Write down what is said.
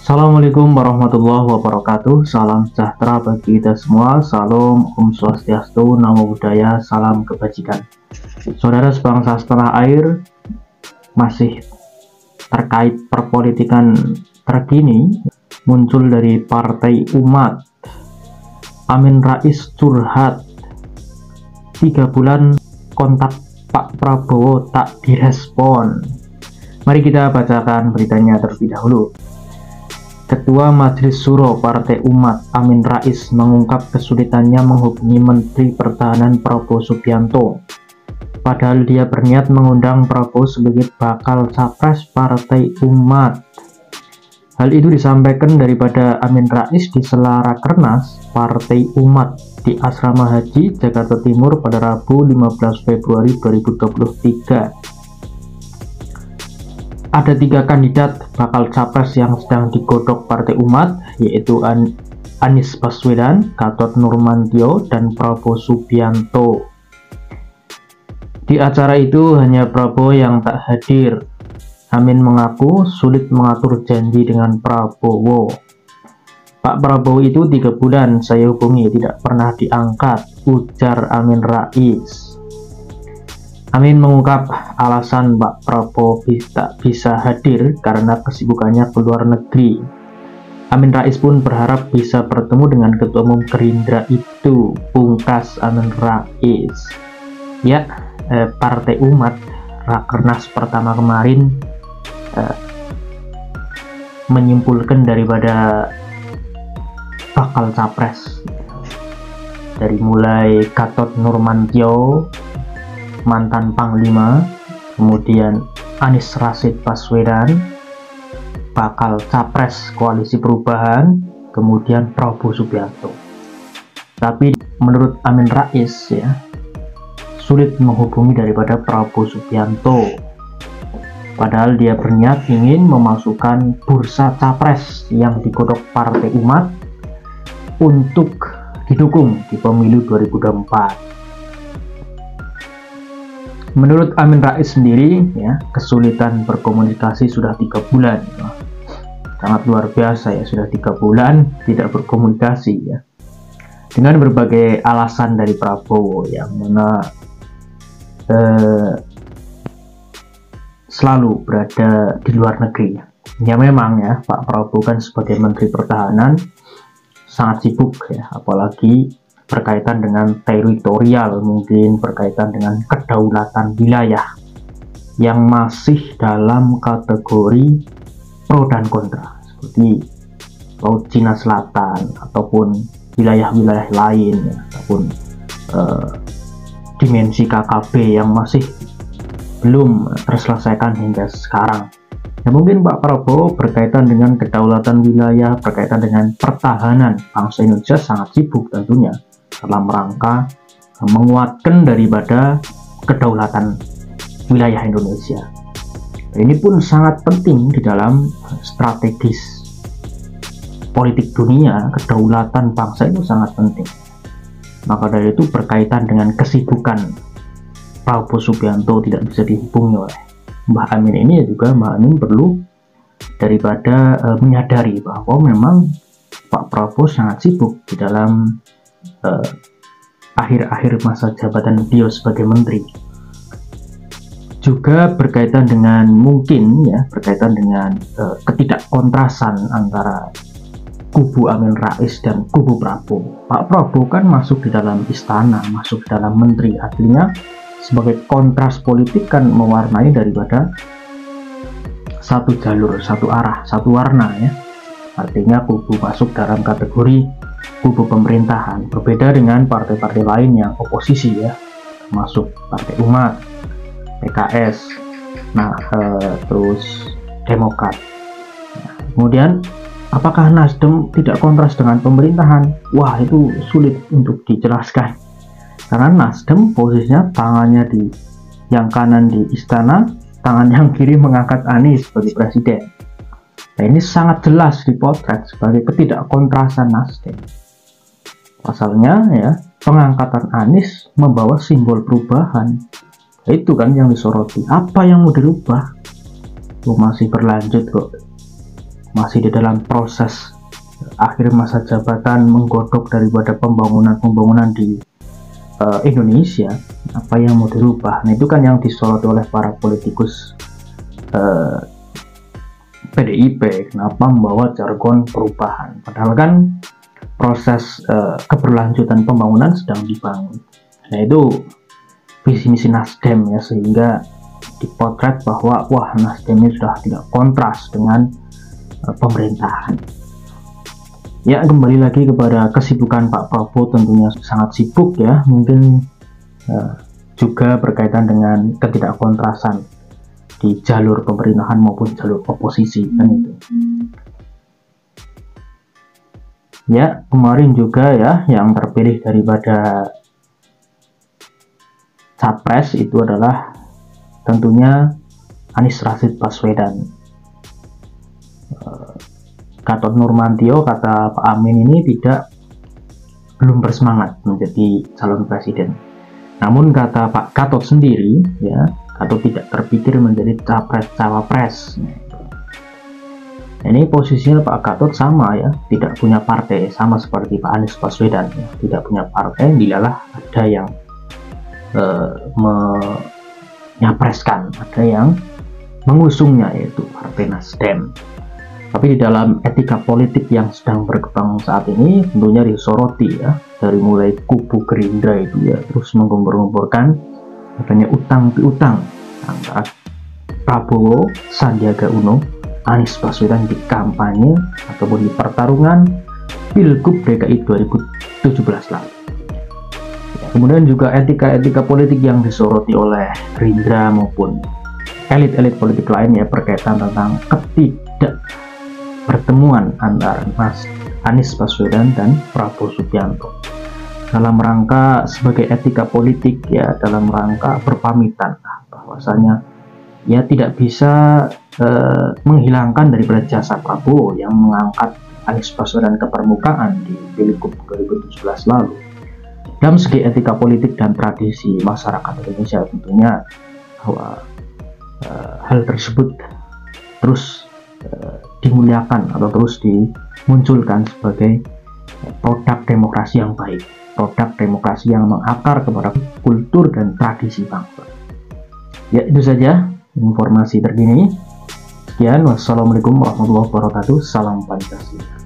Assalamualaikum warahmatullahi wabarakatuh. Salam sejahtera bagi kita semua. Salam Om Swastiastu, Namo Buddhaya, salam kebajikan. Saudara sebangsa setanah air, masih terkait perpolitikan terkini, muncul dari Partai Umat. Amin Rais curhat, 3 bulan kontak Pak Prabowo tak direspon. Mari kita bacakan beritanya terlebih dahulu. Ketua Majelis Syuro Partai Umat Amin Rais mengungkap kesulitannya menghubungi Menteri Pertahanan Prabowo Subianto, padahal dia berniat mengundang Prabowo sebagai bakal capres Partai Umat. Hal itu disampaikan daripada Amin Rais di sela Rakernas Partai Umat di Asrama Haji Jakarta Timur pada Rabu 15 Februari 2023. Ada 3 kandidat bakal capres yang sedang digodok Partai Umat, yaitu Anies Baswedan, Gatot Nurmantio, dan Prabowo Subianto. Di acara itu hanya Prabowo yang tak hadir. Amin mengaku sulit mengatur janji dengan Prabowo. Pak Prabowo itu 3 bulan saya hubungi tidak pernah diangkat, ujar Amin Rais. Amin mengungkap alasan Pak Prabowo tak bisa hadir karena kesibukannya ke luar negeri. Amin Rais pun berharap bisa bertemu dengan Ketua Umum Gerindra itu, pungkas Amin Rais. Ya, Partai Umat Rakernas pertama kemarin menyimpulkan daripada bakal capres dari mulai Gatot Nurmantio, mantan Panglima, kemudian Anies Rashid Baswedan, bakal capres Koalisi Perubahan, kemudian Prabowo Subianto. Tapi menurut Amin Rais ya, sulit menghubungi daripada Prabowo Subianto, padahal dia berniat ingin memasukkan bursa capres yang digodok Partai Umat untuk didukung di pemilu 2024. Menurut Amin Rais sendiri, ya, kesulitan berkomunikasi sudah 3 bulan. Sangat luar biasa ya, sudah 3 bulan tidak berkomunikasi ya. Dengan berbagai alasan dari Prabowo yang mana selalu berada di luar negeri. Ya memang ya, Pak Prabowo kan sebagai Menteri Pertahanan sangat sibuk ya, apalagi berkaitan dengan teritorial, mungkin berkaitan dengan kedaulatan wilayah yang masih dalam kategori pro dan kontra, seperti Laut Cina Selatan ataupun wilayah-wilayah lain ya, ataupun dimensi KKB yang masih belum terselesaikan hingga sekarang. Ya, mungkin Pak Prabowo berkaitan dengan kedaulatan wilayah, berkaitan dengan pertahanan bangsa Indonesia sangat sibuk tentunya dalam rangka menguatkan daripada kedaulatan wilayah Indonesia. Ini pun sangat penting di dalam strategis politik dunia. Kedaulatan bangsa itu sangat penting. Maka dari itu berkaitan dengan kesibukan Prabowo Subianto tidak bisa dihubungi oleh Mbah Amin ini, juga Mbah Amin perlu daripada menyadari bahwa memang Pak Prabowo sangat sibuk di dalam akhir-akhir masa jabatan beliau sebagai menteri. Juga berkaitan dengan mungkin ya, berkaitan dengan ketidakkontrasan antara kubu Amin Rais dan kubu Prabowo. Pak Prabowo kan masuk di dalam istana, masuk di dalam menteri, artinya sebagai kontras politik kan mewarnai daripada satu jalur, satu arah, satu warna ya. Artinya kubu masuk dalam kategori kubu pemerintahan, berbeda dengan partai-partai lain yang oposisi ya, masuk Partai Umat, PKS, terus Demokrat. Kemudian apakah Nasdem tidak kontras dengan pemerintahan? Wah, itu sulit untuk dijelaskan, karena Nasdem posisinya tangannya yang kanan di istana, tangan yang kiri mengangkat Anies sebagai presiden. Nah, ini sangat jelas dipotret sebagai ketidakkontrasan Nasdem. Pasalnya ya, pengangkatan Anies membawa simbol perubahan. Itu kan yang disoroti. Apa yang mau dirubah? Masih berlanjut kok. masih di dalam proses akhir masa jabatan, menggodok daripada pembangunan di Indonesia, apa yang mau dirubah. Nah, itu kan yang disoroti oleh para politikus PDIP. Kenapa membawa jargon perubahan, padahal kan proses keberlanjutan pembangunan sedang dibangun. Nah, itu visi misi Nasdem ya, sehingga dipotret bahwa wah, Nasdem ini sudah tidak kontras dengan pemerintahan. Ya, kembali lagi kepada kesibukan Pak Prabowo, tentunya sangat sibuk ya, mungkin juga berkaitan dengan ketidakkontrasan di jalur pemerintahan maupun jalur oposisi kan itu. Ya, kemarin juga ya yang terpilih daripada capres itu adalah tentunya Anies Rashid Baswedan. Gatot Nurmantio, kata Pak Amin, ini belum bersemangat menjadi calon presiden. Namun kata Pak Gatot sendiri, ya, Gatot tidak terpikir menjadi cawapres. Nah, ini posisinya Pak Gatot sama ya, tidak punya partai, sama seperti Pak Anies Baswedan, ya, tidak punya partai, dilalah ada yang menyapreskan, ada yang mengusungnya, yaitu Partai Nasdem. Tapi di dalam etika politik yang sedang berkembang saat ini tentunya disoroti ya, dari mulai kubu Gerindra itu ya terus menggembur-gemburkan adanya utang piutang antara Prabowo, Sandiaga Uno, Anies Baswedan di kampanye ataupun di pertarungan Pilgub DKI 2017 lalu. Ya, kemudian juga etika politik yang disoroti oleh Gerindra maupun elit-elit politik lainnya berkaitan tentang pertemuan antara Mas Anies Baswedan dan Prabowo Subianto dalam rangka sebagai etika politik ya, dalam rangka berpamitan bahwasanya ya tidak bisa menghilangkan daripada jasa Prabowo yang mengangkat Anies Baswedan ke permukaan di Pilgub 2017 lalu. Dalam segi etika politik dan tradisi masyarakat Indonesia tentunya bahwa hal tersebut terus dimuliakan atau terus dimunculkan sebagai produk demokrasi yang baik, produk demokrasi yang mengakar kepada kultur dan tradisi bangsa. Ya, itu saja informasi terkini. Sekian, wassalamualaikum warahmatullahi wabarakatuh. Salam Pancasila.